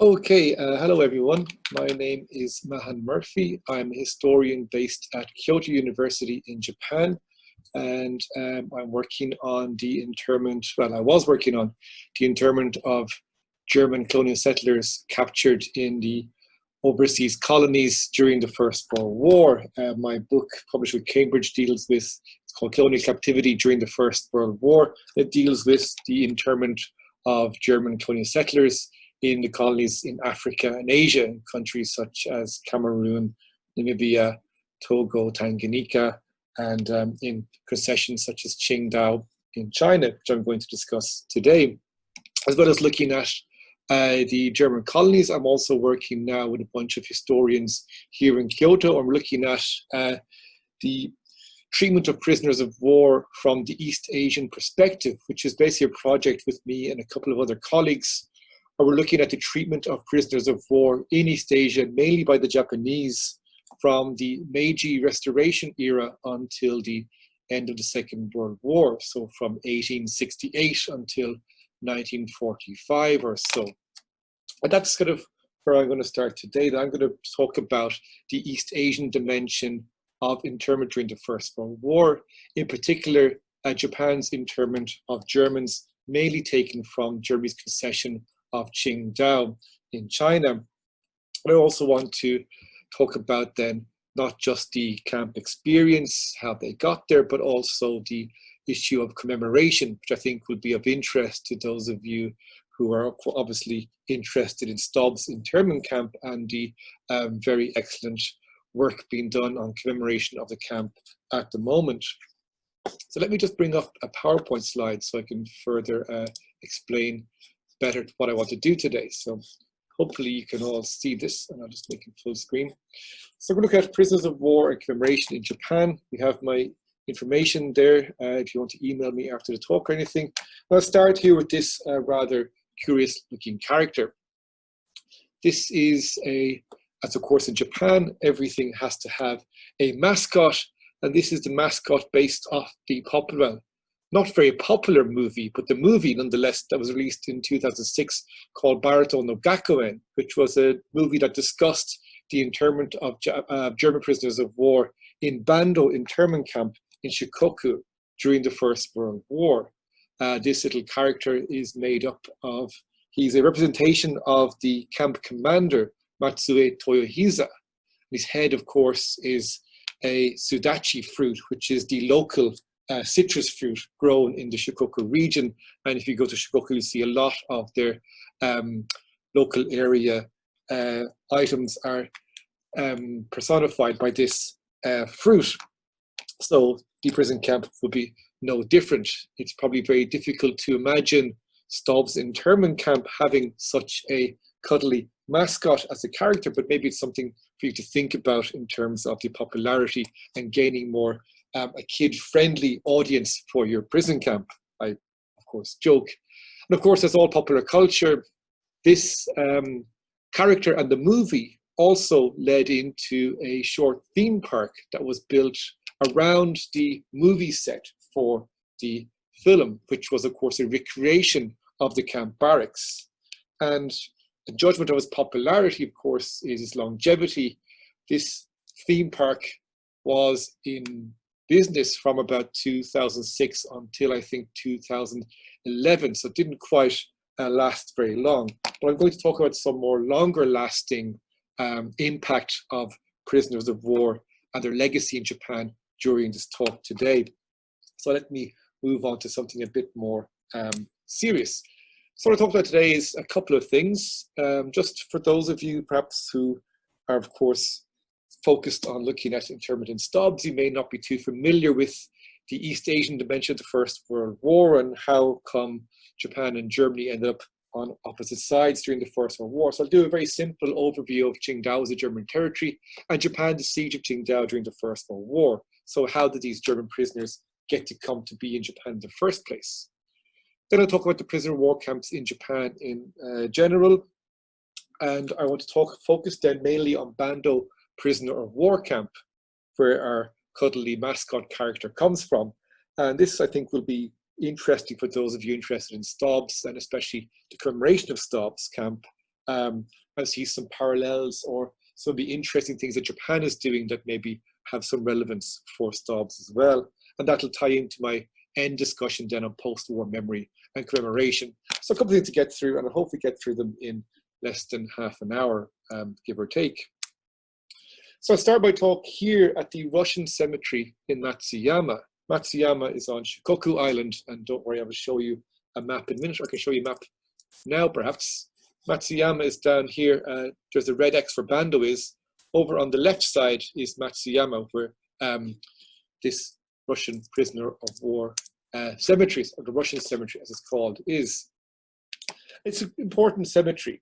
Okay, hello everyone. My name is Mahon Murphy. I'm a historian based at Kyoto University in Japan, and I'm working on the internment, well, I was working on the internment of German colonial settlers captured in the overseas colonies during the First World War. My book, published with Cambridge, deals with, it's called Colonial Captivity During the First World War. It deals with the internment of German colonial settlers in the colonies in Africa and Asia, in countries such as Cameroon, Namibia, Togo, Tanganyika, and in concessions such as Qingdao in China, which I'm going to discuss today. As well as looking at the German colonies, I'm also working now with a bunch of historians here in Kyoto. I'm looking at the treatment of prisoners of war from the East Asian perspective, which is basically a project with me and a couple of other colleagues. We're looking at the treatment of prisoners of war in East Asia, mainly by the Japanese, from the Meiji Restoration era until the end of the Second World War, so from 1868 until 1945 or so. And that's kind of where I'm going to start today. I'm going to talk about the East Asian dimension of internment during the First World War, in particular Japan's internment of Germans, mainly taken from Germany's concession of Qingdao in China. I also want to talk about then not just the camp experience, how they got there, but also the issue of commemoration, which I think would be of interest to those of you who are obviously interested in Stobs internment camp and the very excellent work being done on commemoration of the camp at the moment. So let me just bring up a PowerPoint slide so I can further explain better what I want to do today. So hopefully you can all see this, and I'll just make it full screen. So we're looking at prisoners of war and commemoration in Japan. We have my information there if you want to email me after the talk or anything. I'll start here with this rather curious looking character. This is as of course in Japan, everything has to have a mascot, and this is the mascot based off the popular, not very popular movie, but the movie nonetheless that was released in 2006 called Baritone no Gakuen, which was a movie that discussed the internment of German prisoners of war in Bando internment camp in Shikoku during the First World War. This little character is made up of, he's a representation of the camp commander, Matsue Toyohisa. His head, of course, is a sudachi fruit, which is the local citrus fruit grown in the Shikoku region. And if you go to Shikoku, you see a lot of their local area items are personified by this fruit. So the prison camp would be no different. It's probably very difficult to imagine Stobs internment camp having such a cuddly mascot as a character, but maybe it's something for you to think about in terms of the popularity and gaining more a kid-friendly audience for your prison camp. I, of course, joke. And of course, as all popular culture, this character and the movie also led into a short theme park that was built around the movie set for the film, which was, of course, a recreation of the camp barracks. And a judgment of its popularity, of course, is its longevity. This theme park was in business from about 2006 until I think 2011, so it didn't quite last very long. But I'm going to talk about some more longer lasting impact of prisoners of war and their legacy in Japan during this talk today. So let me move on to something a bit more serious. So what I talk about today is a couple of things. Just for those of you perhaps who are, of course, focused on looking at internment in Stobs, you may not be too familiar with the East Asian dimension of the First World War and how come Japan and Germany ended up on opposite sides during the First World War. So I'll do a very simple overview of Qingdao as a German territory and Japan, the siege of Qingdao during the First World War. So how did these German prisoners get to come to be in Japan in the first place? Then I'll talk about the prisoner of war camps in Japan in general. And I want to focus then mainly on Bando prisoner of war camp, where our cuddly mascot character comes from. And this, I think, will be interesting for those of you interested in Stobs, and especially the commemoration of Stobs camp, and see some parallels or some of the interesting things that Japan is doing that maybe have some relevance for Stobs as well. And that'll tie into my end discussion then on post-war memory and commemoration. So a couple of things to get through, and I hope we get through them in less than half an hour, give or take. So I'll start by talk here at the Russian cemetery in Matsuyama. Matsuyama is on Shikoku Island, and don't worry, I will show you a map in a minute. I can show you a map now, perhaps. Matsuyama is down here. There's the red X for Bando is. Over on the left side is Matsuyama, where this Russian prisoner of war cemetery, or the Russian cemetery as it's called, is. It's an important cemetery.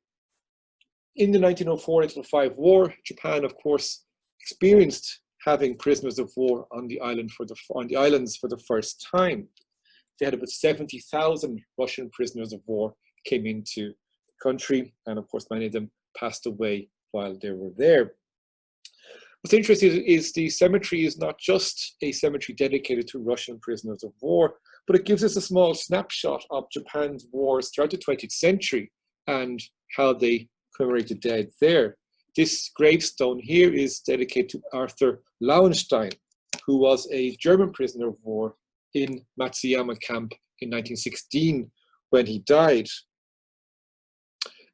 In the 1904-1905 war, Japan, of course, experienced having prisoners of war on the islands for the first time. They had about 70,000 Russian prisoners of war came into the country, and of course many of them passed away while they were there. What's interesting is the cemetery is not just a cemetery dedicated to Russian prisoners of war, but it gives us a small snapshot of Japan's wars throughout the 20th century and how they commemorate the dead there. This gravestone here is dedicated to Arthur Lauenstein, who was a German prisoner of war in Matsuyama camp in 1916 when he died.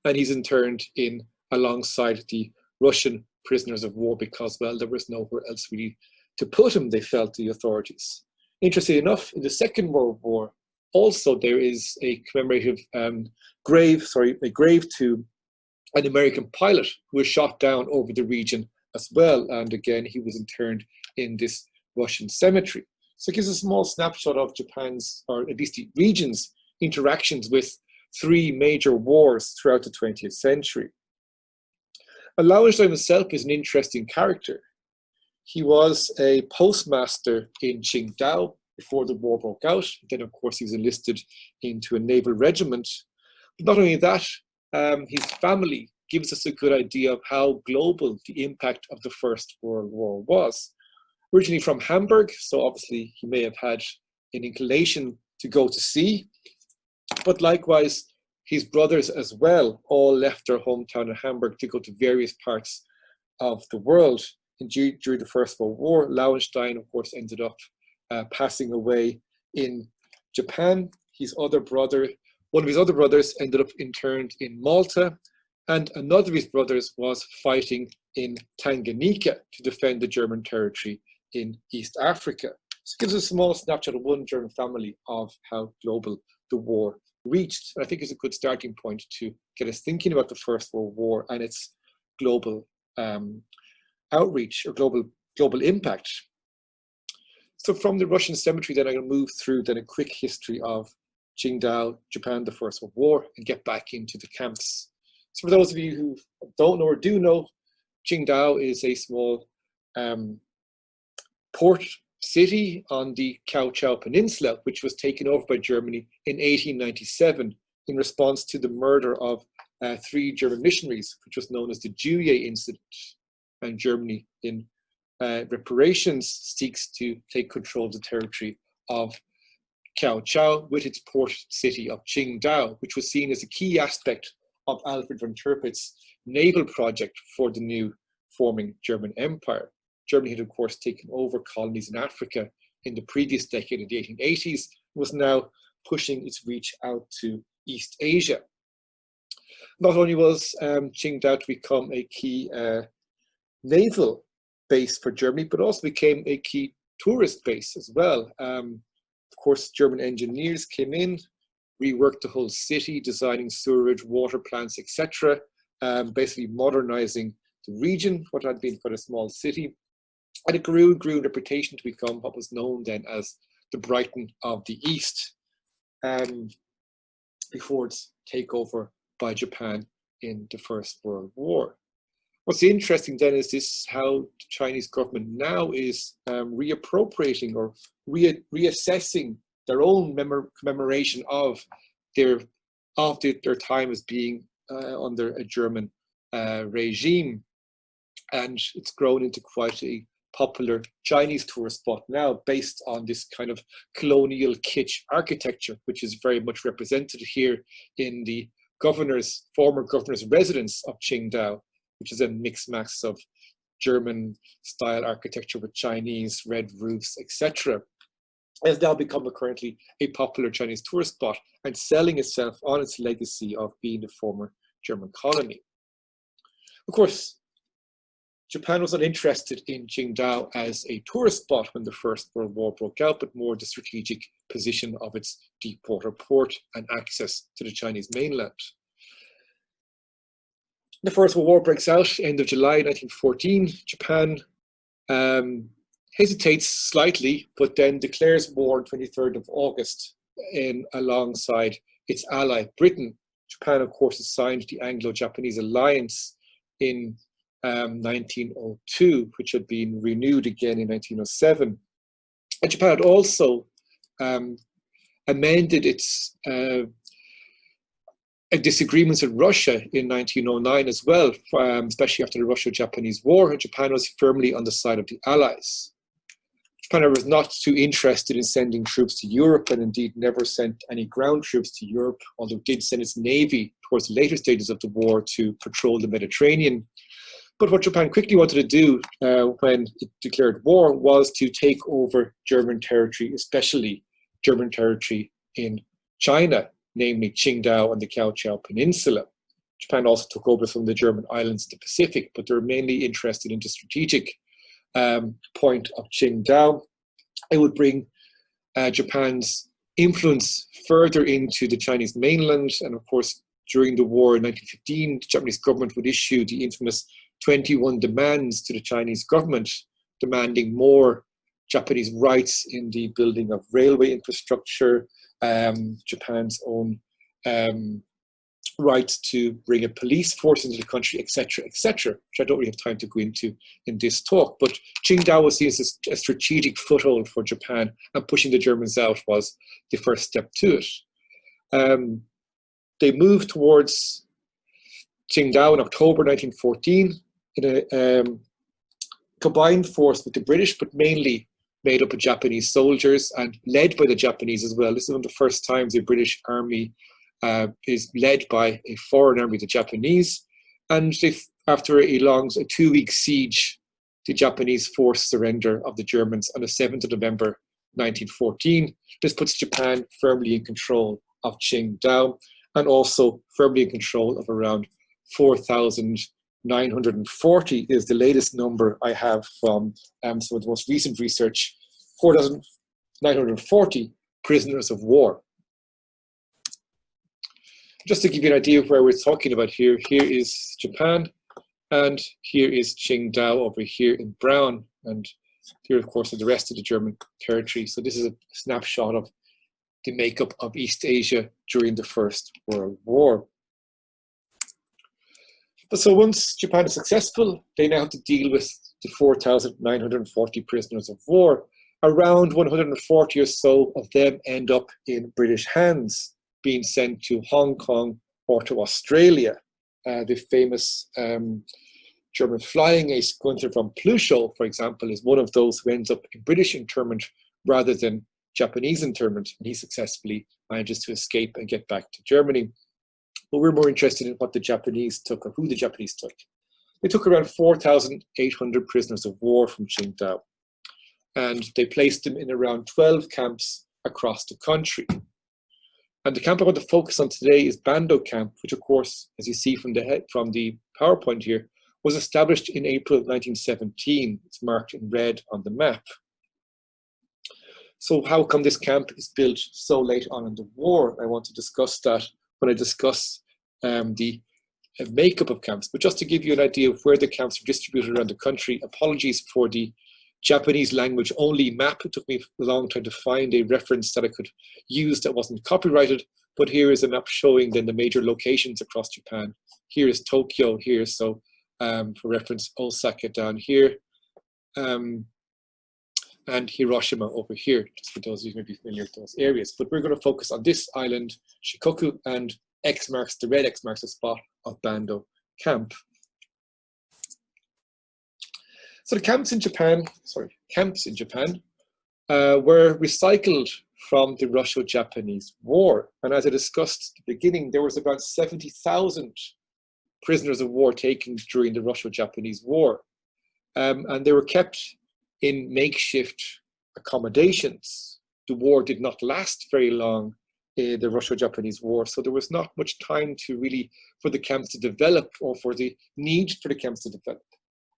And he's interned in alongside the Russian prisoners of war because, well, there was nowhere else really to put him, they felt, the authorities. Interestingly enough, in the Second World War, also there is a commemorative grave to an American pilot who was shot down over the region as well. And again, he was interned in this Russian cemetery. So it gives a small snapshot of Japan's, or at least the region's, interactions with three major wars throughout the 20th century. Lauenstein himself is an interesting character. He was a postmaster in Qingdao before the war broke out. Then, of course, he was enlisted into a naval regiment. But not only that, his family gives us a good idea of how global the impact of the First World War was. Originally from Hamburg, so obviously he may have had an inclination to go to sea, but likewise, his brothers as well all left their hometown of Hamburg to go to various parts of the world. And during the First World War, Lauenstein, of course, ended up passing away in Japan. One of his other brothers ended up interned in Malta, and another of his brothers was fighting in Tanganyika to defend the German territory in East Africa. This gives us a small snapshot of one German family of how global the war reached. I think it's a good starting point to get us thinking about the First World War and its global outreach or global impact. So from the Russian cemetery, then I'm going to move through then a quick history of Qingdao, Japan, the First World War, and get back into the camps. So for those of you who don't know or do know, Qingdao is a small port city on the Shandong Peninsula, which was taken over by Germany in 1897 in response to the murder of 3 German missionaries, which was known as the Juye incident. And Germany, in reparations, seeks to take control of the territory of Kyoto with its port city of Qingdao, which was seen as a key aspect of Alfred von Tirpitz's naval project for the new forming German Empire. Germany had, of course, taken over colonies in Africa in the previous decade, in the 1880s, and was now pushing its reach out to East Asia. Not only was Qingdao to become a key naval base for Germany, but also became a key tourist base as well. Of course, German engineers came in, reworked the whole city, designing sewerage, water plants, etc., basically modernizing the region, what had been quite a small city. And it grew in reputation to become what was known then as the Brighton of the East, before its takeover by Japan in the First World War. What's interesting then is this, how the Chinese government now is reappropriating or reassessing their own commemoration of their time as being under a German regime. And it's grown into quite a popular Chinese tourist spot now, based on this kind of colonial kitsch architecture, which is very much represented here in the former governor's residence of Qingdao, which is a mixed mass of German style architecture with Chinese red roofs, etc., has now become currently a popular Chinese tourist spot and selling itself on its legacy of being the former German colony. Of course, Japan was not interested in Qingdao as a tourist spot when the First World War broke out, but more the strategic position of its deep water port and access to the Chinese mainland. The First World War breaks out, end of July 1914. Japan hesitates slightly, but then declares war on 23rd of August alongside its ally, Britain. Japan, of course, has signed the Anglo-Japanese alliance in 1902, which had been renewed again in 1907. And Japan had also amended its disagreements with Russia in 1909 as well, especially after the Russo-Japanese War, and Japan was firmly on the side of the Allies. Japan was not too interested in sending troops to Europe, and indeed never sent any ground troops to Europe, although it did send its navy towards the later stages of the war to patrol the Mediterranean. But what Japan quickly wanted to do when it declared war was to take over German territory, especially German territory in China, namely Qingdao and the Shandong Peninsula. Japan also took over some of the German islands in the Pacific, but they were mainly interested in the strategic point of Qingdao. It would bring Japan's influence further into the Chinese mainland, and of course, during the war in 1915, the Japanese government would issue the infamous 21 demands to the Chinese government, demanding more Japanese rights in the building of railway infrastructure, Japan's own right to bring a police force into the country, etc., etc., which I don't really have time to go into in this talk. But Qingdao was seen as a strategic foothold for Japan, and pushing the Germans out was the first step to it. They moved towards Qingdao in October 1914 in a combined force with the British, but mainly made up of Japanese soldiers and led by the Japanese as well. This is one of the first times the British army is led by a foreign army, the Japanese. And after a 2-week siege, the Japanese forced surrender of the Germans on the 7th of November 1914. This puts Japan firmly in control of Qingdao, and also firmly in control of around 4,940 is the latest number I have from some of the most recent research, 4,940 prisoners of war. Just to give you an idea of where we're talking about here, here is Japan, and here is Qingdao over here in brown, and here, of course, are the rest of the German territory. So this is a snapshot of the makeup of East Asia during the First World War. But so once Japan is successful, they now have to deal with the 4,940 prisoners of war. Around 140 or so of them end up in British hands, being sent to Hong Kong or to Australia. The famous German flying ace Gunther von Plüschow, for example, is one of those who ends up in British internment rather than Japanese internment, and he successfully manages to escape and get back to Germany. But we're more interested in what the Japanese took, or who the Japanese took. They took around 4,800 prisoners of war from Qingdao, and they placed them in around 12 camps across the country. And the camp I want to focus on today is Bando Camp, which, of course, as you see from the PowerPoint here, was established in April 1917. It's marked in red on the map. So how come this camp is built so late on in the war? I want to discuss that when I discuss the makeup of camps. But just to give you an idea of where the camps are distributed around the country, apologies for the Japanese language only map. It took me a long time to find a reference that I could use that wasn't copyrighted, but here is a map showing then the major locations across Japan. Here is Tokyo here, so for reference, Osaka down here, and Hiroshima over here, just for those of you who may be familiar with those areas. But we're going to focus on this island, Shikoku, and the red X marks the spot of Bando Camp. So the camps in Japan were recycled from the Russo-Japanese War. And as I discussed at the beginning, there was about 70,000 prisoners of war taken during the Russo-Japanese War. And they were kept in makeshift accommodations. The war did not last very long, the Russo-Japanese War, so there was not much time to really, for the camps to develop, or for the need for the camps to develop.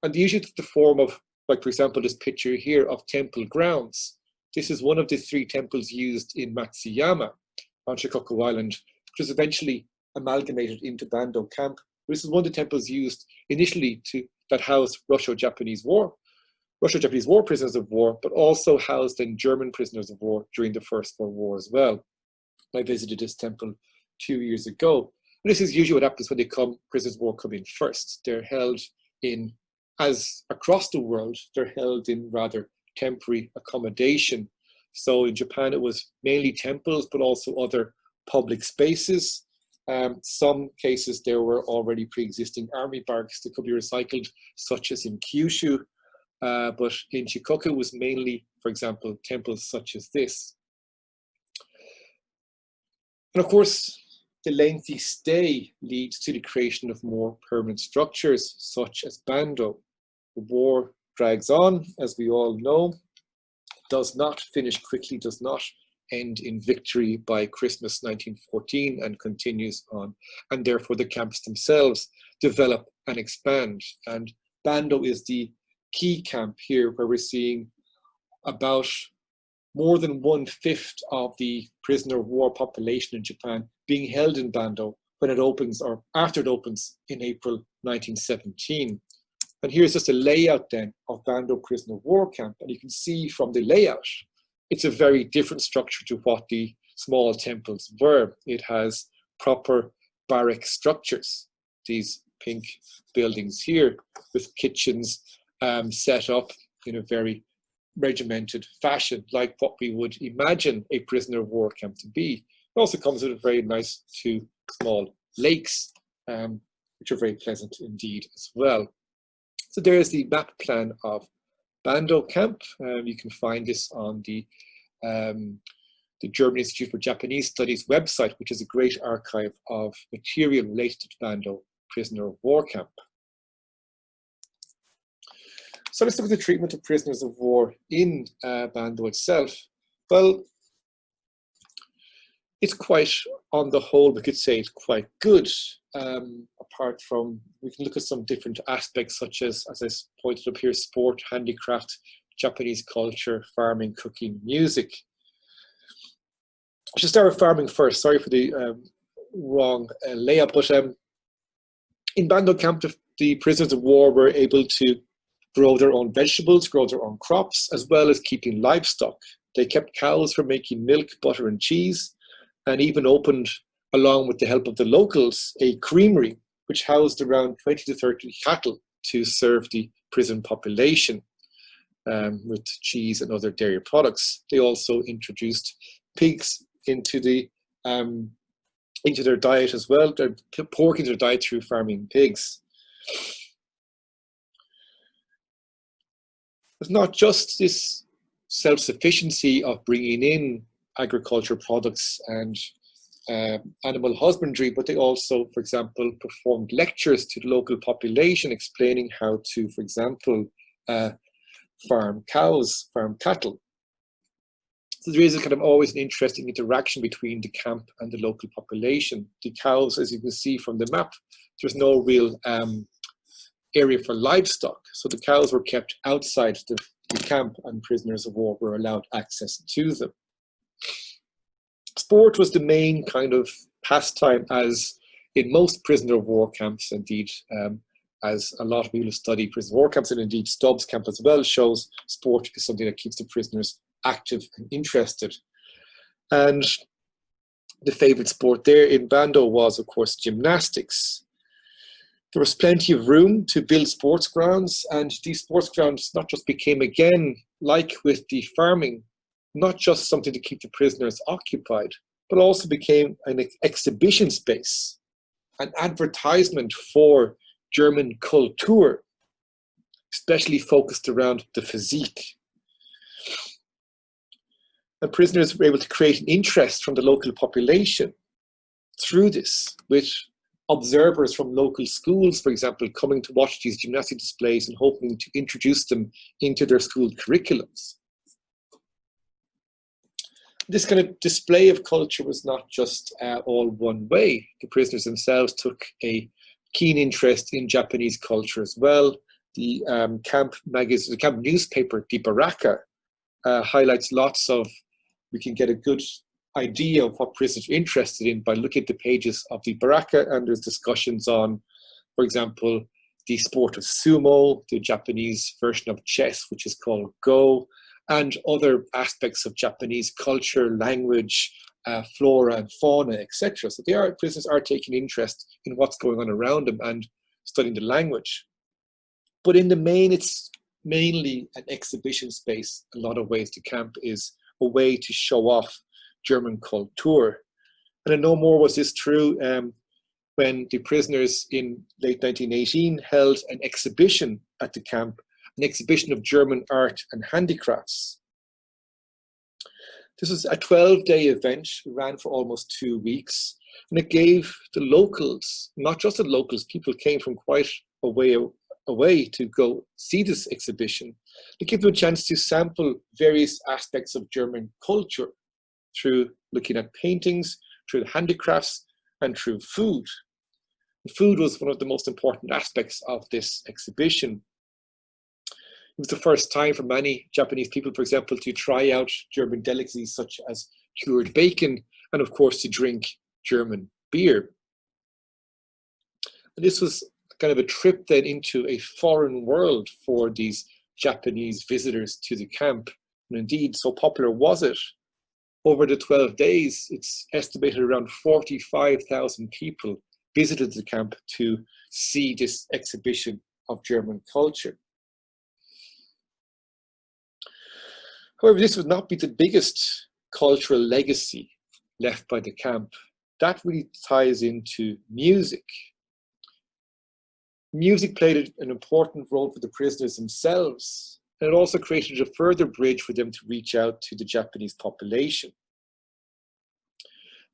And they usually took the form of, like for example, this picture here of temple grounds. This is one of the 3 temples used in Matsuyama on Shikoku Island, which was eventually amalgamated into Bando Camp. This is one of the temples used initially that housed Russo-Japanese War prisoners of war, but also housed in German prisoners of war during the First World War as well. I visited this temple 2 years ago. And this is usually what happens when prisoners of war come in first. They're held in, as across the world, they're held in rather temporary accommodation. So in Japan, it was mainly temples, but also other public spaces. Some cases there were already pre-existing army barracks that could be recycled, such as in Kyushu. But in Shikoku was mainly, for example, temples such as this. And of course, the lengthy stay leads to the creation of more permanent structures, such as Bando. The war drags on, as we all know, does not finish quickly, does not end in victory by Christmas 1914, and continues on. And therefore the camps themselves develop and expand. And Bando is the key camp here, where we're seeing about more than 1/5 of the prisoner of war population in Japan being held in Bando when it opens, or after it opens, in April 1917. And here's just a layout then of Bando prisoner of war camp. And you can see from the layout, it's a very different structure to what the small temples were. It has proper barrack structures, these pink buildings here, with kitchens set up in a very regimented fashion, like what we would imagine a prisoner of war camp to be. It also comes with a very nice 2 small lakes, which are very pleasant indeed as well. So there's the map plan of Bando camp. You can find this on the German Institute for Japanese Studies website, which is a great archive of material related to Bando prisoner of war camp. So let's look at the treatment of prisoners of war in Bando itself. Well, it's quite, on the whole, we could say it's quite good. Apart from, we can look at some different aspects, such as I pointed up here, sport, handicraft, Japanese culture, farming, cooking, music. I should start with farming first. Sorry for the wrong layout, but in Bando camp, the prisoners of war were able to grow their own vegetables, grow their own crops, as well as keeping livestock. They kept cows for making milk, butter, and cheese, and even opened, along with the help of the locals, a creamery, which housed around 20 to 30 cattle to serve the prison population with cheese and other dairy products. They also introduced pigs into their diet as well, pork into their diet through farming pigs. It's not just this self-sufficiency of bringing in agricultural products and animal husbandry, but they also, for example, performed lectures to the local population explaining how to, for example, farm cows, farm cattle. So there is a kind of always an interesting interaction between the camp and the local population. The cows, as you can see from the map, there's no real area for livestock. So the cows were kept outside the camp, and prisoners of war were allowed access to them. Sport was the main kind of pastime, as in most prisoner of war camps, indeed, as a lot of people who study prisoner of war camps, and indeed Stobs camp as well, shows sport is something that keeps the prisoners active and interested. And the favorite sport there in Bando was, of course, gymnastics. There was plenty of room to build sports grounds, and these sports grounds not just became, again, like with the farming, not just something to keep the prisoners occupied, but also became an exhibition space, an advertisement for German culture, especially focused around the physique. And prisoners were able to create an interest from the local population through this, with observers from local schools, for example, coming to watch these gymnastic displays and hoping to introduce them into their school curriculums. This kind of display of culture was not just all one way. The prisoners themselves took a keen interest in Japanese culture as well. The camp magazine, the camp newspaper, the Baraka, highlights lots of, we can get a good idea of what prisoners are interested in by looking at the pages of the Baraka, and there's discussions on, for example, the sport of sumo, the Japanese version of chess, which is called Go, and other aspects of Japanese culture, language, flora and fauna, etc. So prisoners are taking interest in what's going on around them and studying the language. But in the main, it's mainly an exhibition space. A lot of ways the camp is a way to show off German culture. And I know more was this true when the prisoners in late 1918 held an exhibition at the camp, an exhibition of German art and handicrafts. This was a 12-day event, ran for almost 2 weeks, and it gave the locals, not just the locals, people came from quite a way away to go see this exhibition. It gave them a chance to sample various aspects of German culture through looking at paintings, through the handicrafts, and through food. And food was one of the most important aspects of this exhibition. It was the first time for many Japanese people, for example, to try out German delicacies such as cured bacon, and of course to drink German beer. And this was kind of a trip then into a foreign world for these Japanese visitors to the camp. And indeed, so popular was it. Over the 12 days, it's estimated around 45,000 people visited the camp to see this exhibition of German culture. However, this would not be the biggest cultural legacy left by the camp. That really ties into music. Music played an important role for the prisoners themselves, and it also created a further bridge for them to reach out to the Japanese population.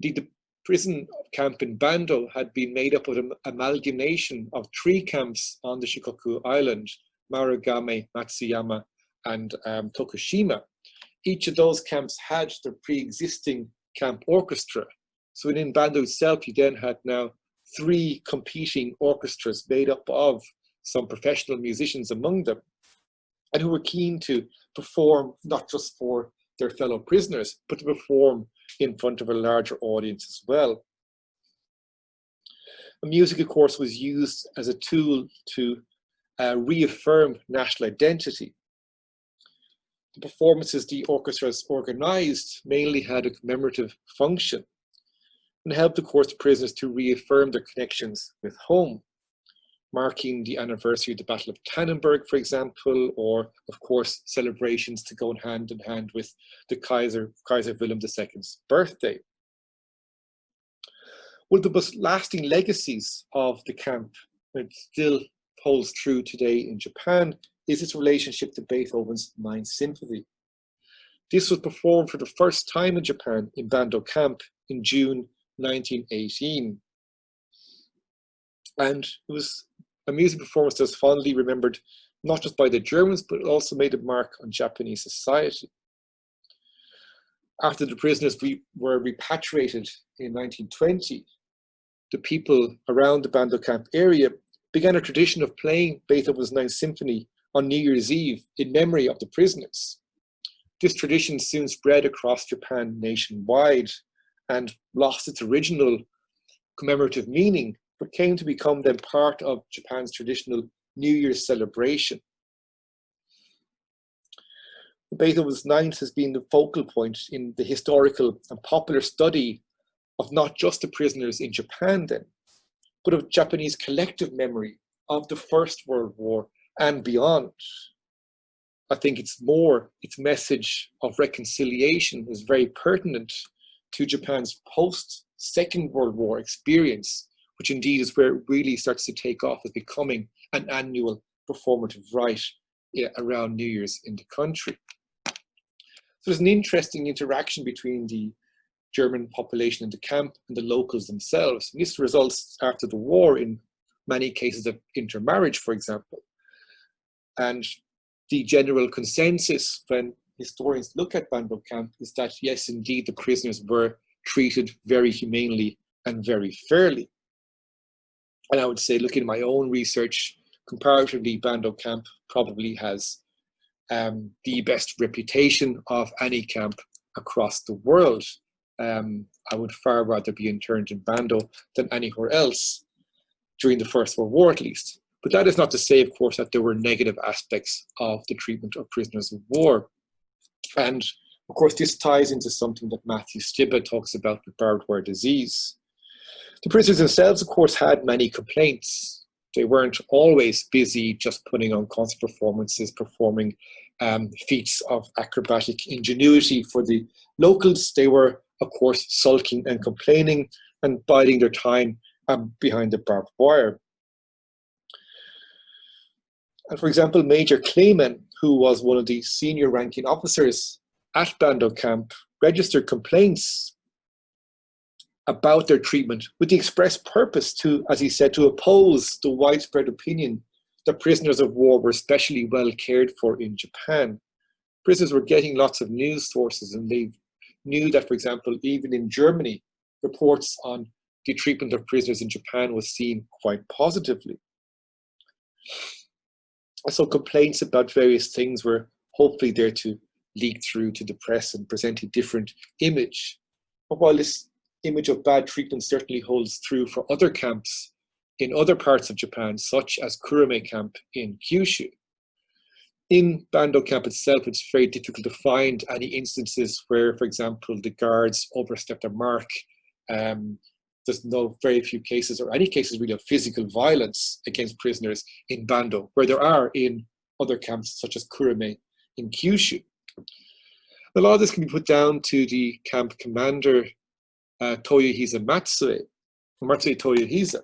The prison camp in Bando had been made up of an amalgamation of 3 camps on the Shikoku Island, Marugame, Matsuyama, and Tokushima. Each of those camps had their pre-existing camp orchestra. So within Bando itself, you then had now 3 competing orchestras made up of some professional musicians among them, and who were keen to perform not just for their fellow prisoners, but to perform in front of a larger audience as well. And music, of course, was used as a tool to reaffirm national identity. The performances the orchestras organized mainly had a commemorative function and helped, of course, the prisoners to reaffirm their connections with home, marking the anniversary of the Battle of Tannenberg, for example, or, of course, celebrations to go hand in hand with the Kaiser Wilhelm II's birthday. One of the most lasting legacies of the camp, that still holds true today in Japan, is its relationship to Beethoven's Ninth Symphony. This was performed for the first time in Japan in Bando Camp in June 1918. And it was a music performance that was fondly remembered not just by the Germans, but it also made a mark on Japanese society. After the prisoners were repatriated in 1920, the people around the Bando Camp area began a tradition of playing Beethoven's Ninth Symphony on New Year's Eve in memory of the prisoners. This tradition soon spread across Japan nationwide and lost its original commemorative meaning, but came to become then part of Japan's traditional New Year's celebration. Beethoven's Ninth has been the focal point in the historical and popular study of not just the prisoners in Japan then, but of Japanese collective memory of the First World War and beyond. I think its message of reconciliation is very pertinent to Japan's post-Second World War experience, which indeed is where it really starts to take off as becoming an annual performative rite around New Year's in the country. So there's an interesting interaction between the German population in the camp and the locals themselves. And this results after the war in many cases of intermarriage, for example. And the general consensus when historians look at Bandung camp is that, yes, indeed, the prisoners were treated very humanely and very fairly. And I would say, looking at my own research, comparatively, Bandung camp probably has the best reputation of any camp across the world. I would far rather be interned in Bandung than anywhere else, during the First World War at least. But that is not to say, of course, that there were negative aspects of the treatment of prisoners of war. And of course, this ties into something that Matthew Stibbe talks about with barbed wire disease. The prisoners themselves, of course, had many complaints. They weren't always busy just putting on concert performances, performing feats of acrobatic ingenuity for the locals. They were, of course, sulking and complaining and biding their time behind the barbed wire. And for example, Major Clayman, who was one of the senior ranking officers at Bandung camp, registered complaints about their treatment with the express purpose to, as he said, to oppose the widespread opinion that prisoners of war were especially well cared for in Japan. Prisoners were getting lots of news sources, and they knew that, for example, even in Germany, reports on the treatment of prisoners in Japan was seen quite positively. So complaints about various things were hopefully there to leak through to the press and present a different image. But while this image of bad treatment certainly holds true for other camps in other parts of Japan, such as Kurume camp in Kyushu, in Bandung camp itself, it's very difficult to find any instances where, for example, the guards overstepped their mark. There's very few cases, or any cases really, of physical violence against prisoners in Bandung, where there are in other camps such as Kurume in Kyushu. A lot of this can be put down to the camp commander, Toyohisa Matsue Toyohisa,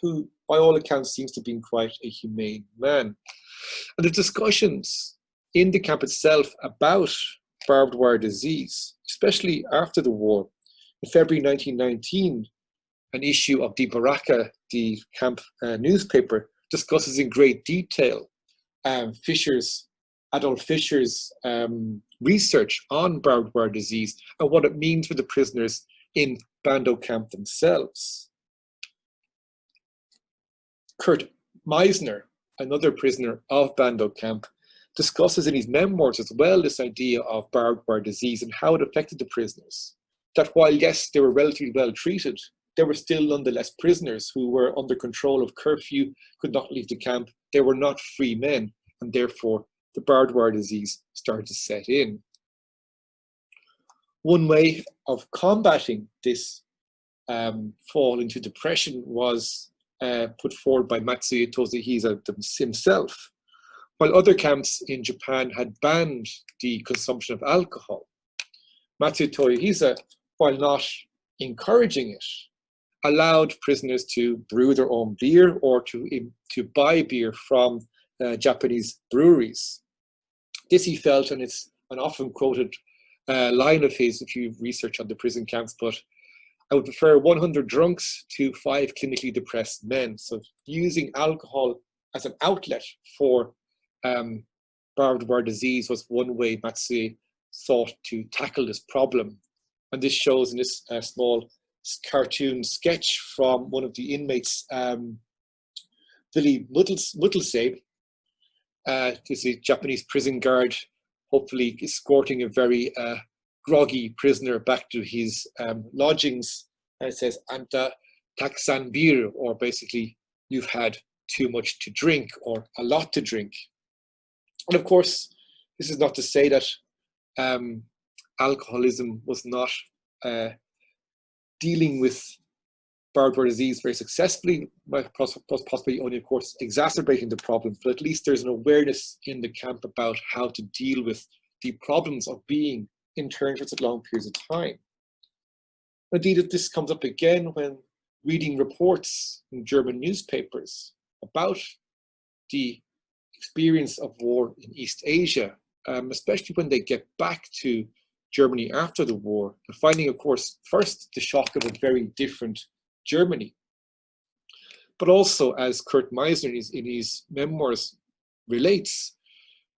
who by all accounts seems to have been quite a humane man. And the discussions in the camp itself about barbed wire disease, especially after the war, in February 1919, an issue of Die Baraka, the camp newspaper, discusses in great detail Adolf Fischer's research on barbed wire disease and what it means for the prisoners in Bandung camp themselves. Kurt Meisner, another prisoner of Bandung camp, discusses in his memoirs as well this idea of barbed wire disease and how it affected the prisoners. That while, yes, they were relatively well treated, they were still nonetheless prisoners who were under control of curfew, could not leave the camp. They were not free men, and therefore the barbed wire disease started to set in. One way of combating this fall into depression was put forward by Matsuye Toyohisa himself. While other camps in Japan had banned the consumption of alcohol, Matsuye Toyohisa, while not encouraging it, allowed prisoners to brew their own beer or to buy beer from Japanese breweries. This he felt, and it's an often quoted line of his if you research on the prison camps, but I would prefer 100 drunks to 5 clinically depressed men. So using alcohol as an outlet for barbed wire disease was one way Matsuye sought to tackle this problem. And this shows in this small cartoon sketch from one of the inmates, Willy Muttelsee. This is a Japanese prison guard, hopefully escorting a very groggy prisoner back to his lodgings. And it says, "Anta taksan bir," or basically, "You've had too much to drink," or "a lot to drink." And of course, this is not to say that alcoholism was not dealing with barbed wire disease very successfully, possibly only, of course, exacerbating the problem, but at least there's an awareness in the camp about how to deal with the problems of being interned for such long periods of time. Indeed, this comes up again when reading reports in German newspapers about the experience of war in East Asia especially when they get back to Germany after the war, and finding, of course, first the shock of a very different Germany, but also, as Kurt Meisner in his memoirs relates,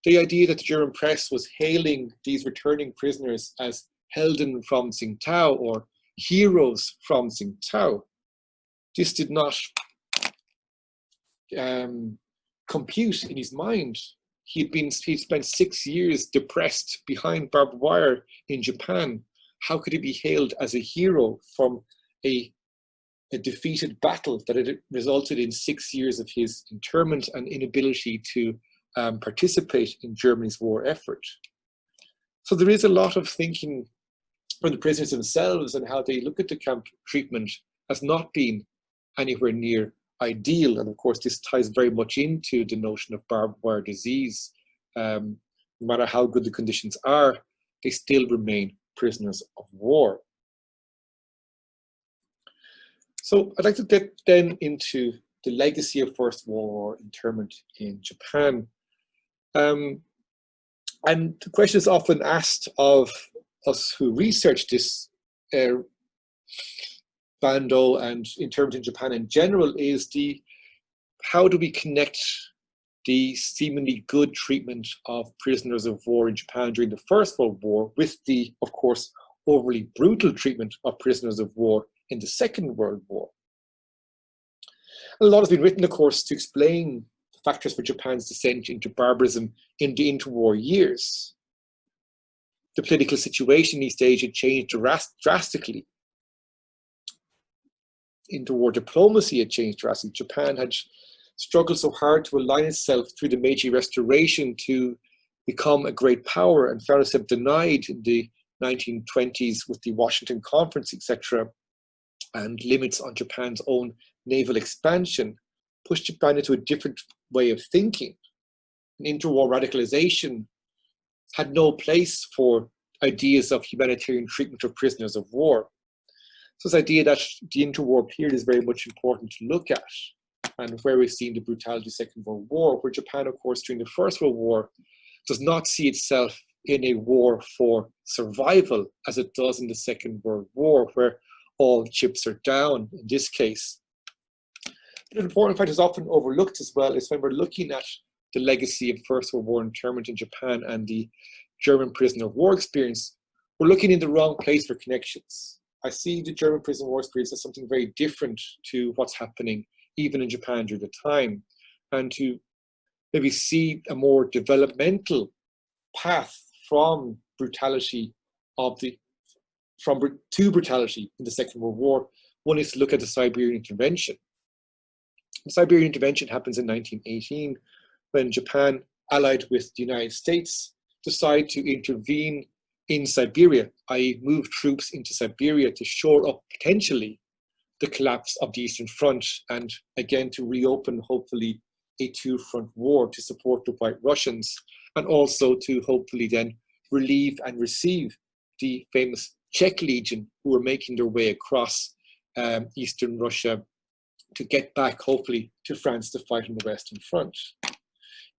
the idea that the German press was hailing these returning prisoners as Helden from Tsingtao or heroes from Tsingtao. This did not compute in his mind. He'd spent 6 years depressed behind barbed wire in Japan. How could he be hailed as a hero from a defeated battle that had resulted in 6 years of his internment and inability to participate in Germany's war effort? So there is a lot of thinking from the prisoners themselves and how they look at the camp treatment as not being anywhere near ideal. And of course, this ties very much into the notion of barbed wire disease. No matter how good the conditions are, they still remain prisoners of war. So I'd like to get then into the legacy of First World War internment in Japan. And the question is often asked of us who research this Bando and internment in Japan in general is how do we connect the seemingly good treatment of prisoners of war in Japan during the First World War with the, of course, overly brutal treatment of prisoners of war in the Second World War. And a lot has been written, of course, to explain factors for Japan's descent into barbarism in the interwar years. The political situation in East Asia changed drastically. Interwar diplomacy had changed drastically. Japan had struggled so hard to align itself through the Meiji Restoration to become a great power and found itself denied in the 1920s with the Washington Conference, etc., and limits on Japan's own naval expansion, pushed Japan into a different way of thinking. And interwar radicalization had no place for ideas of humanitarian treatment of prisoners of war. So this idea that the interwar period is very much important to look at, and where we've seen the brutality of the Second World War, where Japan, of course, during the First World War, does not see itself in a war for survival as it does in the Second World War, where all chips are down in this case. But an important fact is often overlooked as well is when we're looking at the legacy of First World War internment in Japan and the German prisoner of war experience, we're looking in the wrong place for connections. I see the German prison war experience as something very different to what's happening even in Japan during the time, and to maybe see a more developmental path from brutality to brutality in the Second World War. One is to look at the Siberian intervention. The Siberian intervention happens in 1918 when Japan, allied with the United States, decide to intervene in Siberia, i.e. move troops into Siberia to shore up potentially the collapse of the Eastern Front, and again to reopen hopefully a two-front war to support the White Russians, and also to hopefully then relieve and receive the famous Czech Legion who were making their way across Eastern Russia to get back hopefully to France to fight on the Western Front.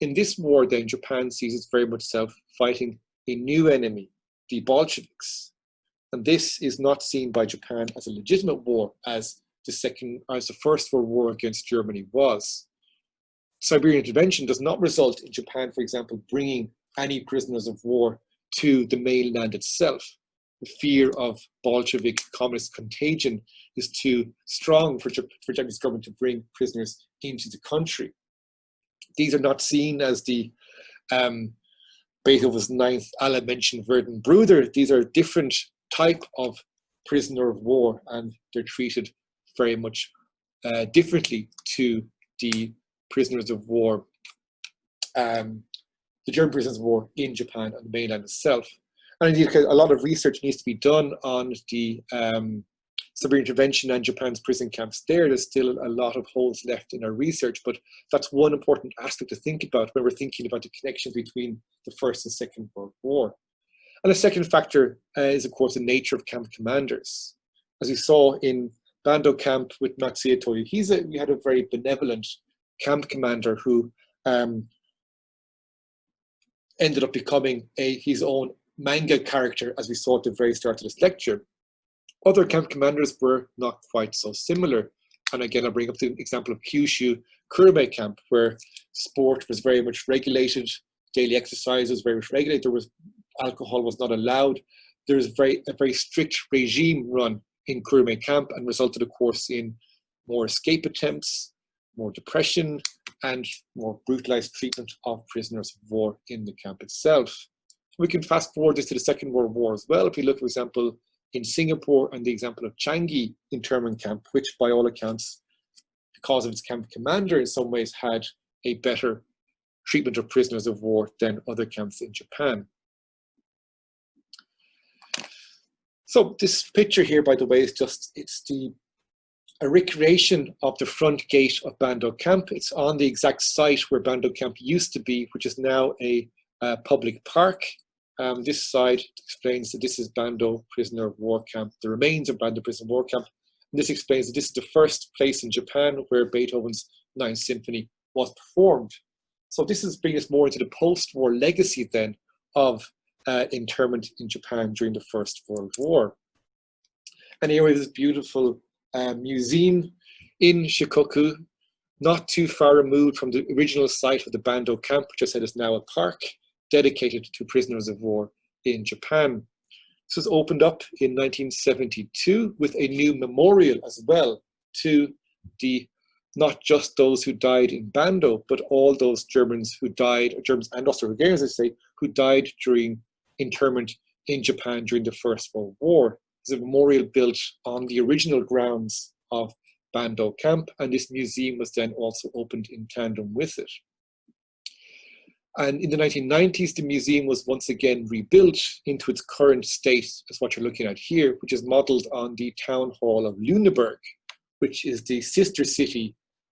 In this war then, Japan sees it's very much self fighting a new enemy, the Bolsheviks. And this is not seen by Japan as a legitimate war as the First World War against Germany was. Siberian intervention does not result in Japan, for example, bringing any prisoners of war to the mainland itself. The fear of Bolshevik communist contagion is too strong for Japanese government to bring prisoners into the country. These are not seen as the Beethoven's Ninth Allah mentioned Verden Bruder. These are a different type of prisoner of war, and they're treated very much differently to the prisoners of war, the German prisoners of war in Japan and the mainland itself. And indeed, a lot of research needs to be done on the Siberian intervention and Japan's prison camps there. There's still a lot of holes left in our research, but that's one important aspect to think about when we're thinking about the connections between the First and Second World War. And the second factor is, of course, the nature of camp commanders. As we saw in Bando camp with Matsuya Toyohisa, we had a very benevolent camp commander who ended up becoming his own manga character, as we saw at the very start of this lecture. Other camp commanders were not quite so similar. And again, I'll bring up the example of Kyushu Kurume camp, where sport was very much regulated, daily exercise was very much regulated, alcohol was not allowed. There was a very strict regime run in Kurume camp, and resulted, of course, in more escape attempts, more depression, and more brutalized treatment of prisoners of war in the camp itself. We can fast forward this to the Second World War as well. If we look, for example, in Singapore and the example of Changi internment camp, which by all accounts, because of its camp commander, in some ways had a better treatment of prisoners of war than other camps in Japan. So this picture here, by the way, is a recreation of the front gate of Bando camp. It's on the exact site where Bando camp used to be, which is now a public park. This side explains that this is Bando prisoner of war camp, the remains of Bando prisoner of war camp. And this explains that this is the first place in Japan where Beethoven's Ninth Symphony was performed. So this is bringing us more into the post-war legacy then of internment in Japan during the First World War. And here is this beautiful museum in Shikoku, not too far removed from the original site of the Bando camp, which I said is now a park dedicated to prisoners of war in Japan. This was opened up in 1972 with a new memorial as well to not just those who died in Bando, but all those Germans who died, or Germans and Austro-Hungarians, I say, who died during internment in Japan during the First World War. There's a memorial built on the original grounds of Bando camp, and this museum was then also opened in tandem with it. And in the 1990s, the museum was once again rebuilt into its current state, as what you're looking at here, which is modeled on the town hall of Lüneburg, which is the sister city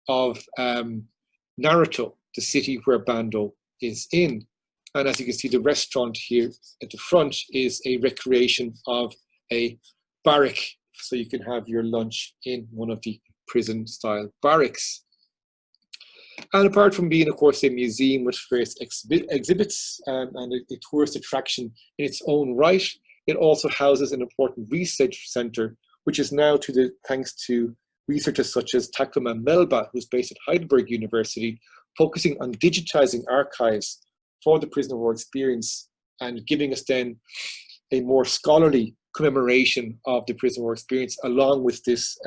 of Naruto, the city where Bando is in. And as you can see, the restaurant here at the front is a recreation of a barrack. So you can have your lunch in one of the prison-style barracks. And apart from being, of course, a museum with various exhibits and a tourist attraction in its own right, it also houses an important research center, which is now thanks to researchers such as Takuma Melba, who's based at Heidelberg University, focusing on digitizing archives for the prisoner of war experience and giving us then a more scholarly commemoration of the prisoner of war experience, along with this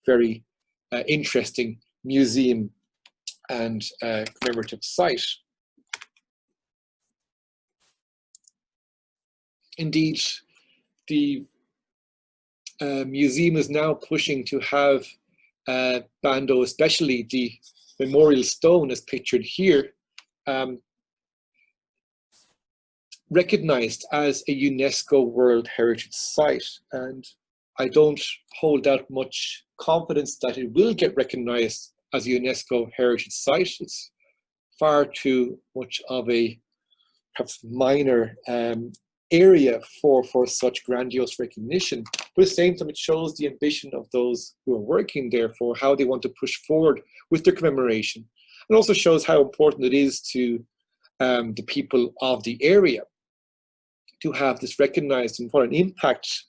very interesting museum and commemorative site. Indeed, the museum is now pushing to have Bando, especially the memorial stone as pictured here, recognized as a UNESCO World Heritage Site. And I don't hold out much confidence that it will get recognized as a UNESCO Heritage Site. It's far too much of a perhaps minor area for such grandiose recognition. But at the same time, it shows the ambition of those who are working there for how they want to push forward with their commemoration. It also shows how important it is to the people of the area to have this recognized, and what an impact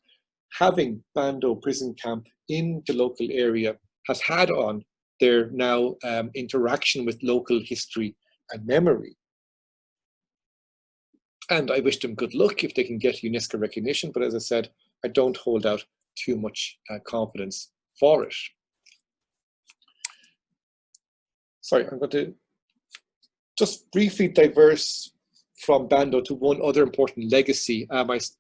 having Bando prison camp in the local area has had on their now interaction with local history and memory. And I wish them good luck if they can get UNESCO recognition, but as I said, I don't hold out too much confidence for it. Sorry, I'm going to just briefly diverse from Bando to one other important legacy.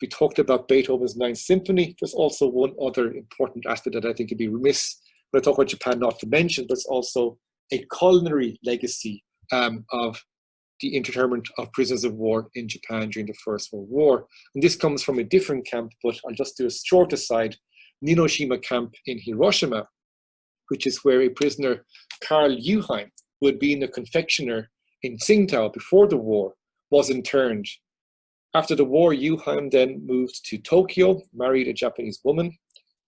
We talked about Beethoven's Ninth Symphony. There's also one other important aspect that I think would be remiss when I talk about Japan not to mention, but it's also a culinary legacy of the internment of prisoners of war in Japan during the First World War. And this comes from a different camp, but I'll just do a short aside. Ninoshima camp in Hiroshima, which is where a prisoner, Karl Juheim, who had been a confectioner in Tsingtao before the war, was interned. After the war, Juheim then moved to Tokyo, married a Japanese woman.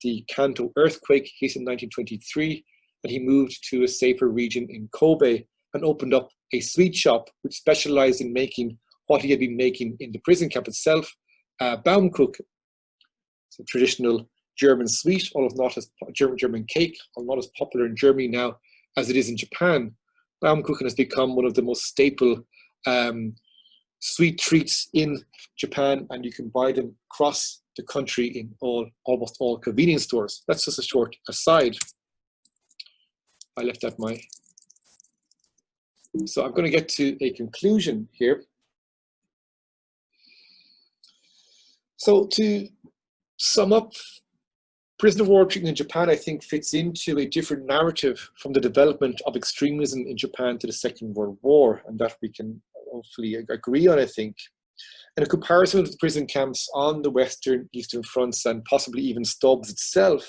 The Kanto earthquake hit in 1923, and he moved to a safer region in Kobe and opened up a sweet shop which specialized in making what he had been making in the prison camp itself, Baumkuchen. It's a traditional German sweet, although not as German cake, although not as popular in Germany now as it is in Japan. Baumkuchen has become one of the most staple sweet treats in Japan, and you can buy them across the country in almost all convenience stores. That's just a short aside. I left out my... So I'm going to get to a conclusion here. So to sum up, prisoner of war treatment in Japan, I think, fits into a different narrative from the development of extremism in Japan to the Second World War, and that we can hopefully agree on, I think. And a comparison with the prison camps on the Western, Eastern fronts, and possibly even Stobs itself,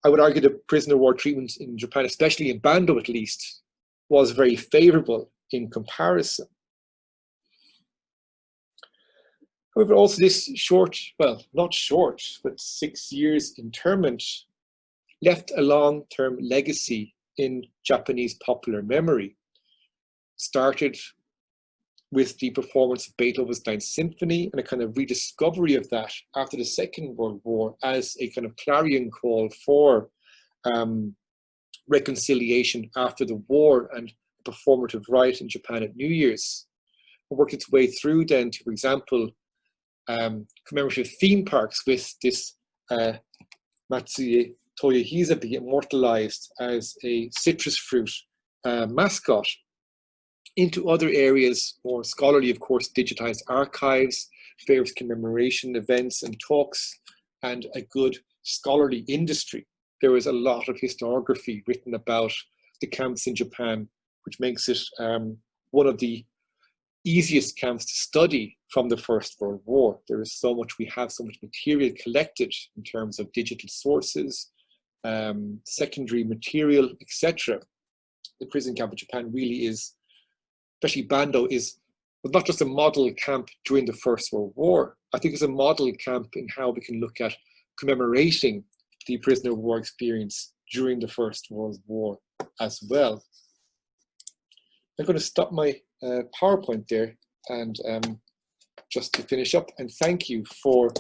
I would argue that prisoner of war treatment in Japan, especially in Bando at least, was very favorable in comparison. However, also this short, well, not short, but 6 years internment left a long-term legacy in Japanese popular memory. Started with the performance of Beethoven's Ninth Symphony and a kind of rediscovery of that after the Second World War as a kind of clarion call for reconciliation after the war and performative riot in Japan at New Year's. It worked its way through then to, for example, commemorative theme parks with this Matsuye Toyohisa being immortalized as a citrus fruit mascot, into other areas, more scholarly, of course, digitized archives, various commemoration events and talks, and a good scholarly industry. There was a lot of historiography written about the camps in Japan, which makes it one of the easiest camps to study from the First World War. There is so much, we have so much material collected in terms of digital sources, secondary material, etc. The prison camp in Japan really is, especially Bando, is not just a model camp during the First World War. I think it's a model camp in how we can look at commemorating the prisoner of war experience during the First World War as well. I'm going to stop my PowerPoint there and just to finish up and thank you for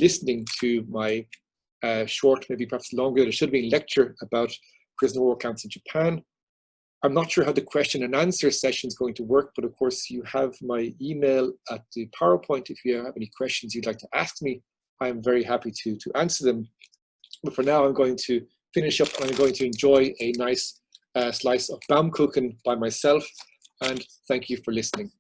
listening to my short, maybe perhaps longer than it should have been, lecture about prisoner of war camps in Japan. I'm not sure how the question and answer session is going to work, but of course you have my email at the PowerPoint. If you have any questions you'd like to ask me, I'm very happy to answer them. But for now, I'm going to finish up and I'm going to enjoy a nice slice of Baumkuchen by myself. And thank you for listening.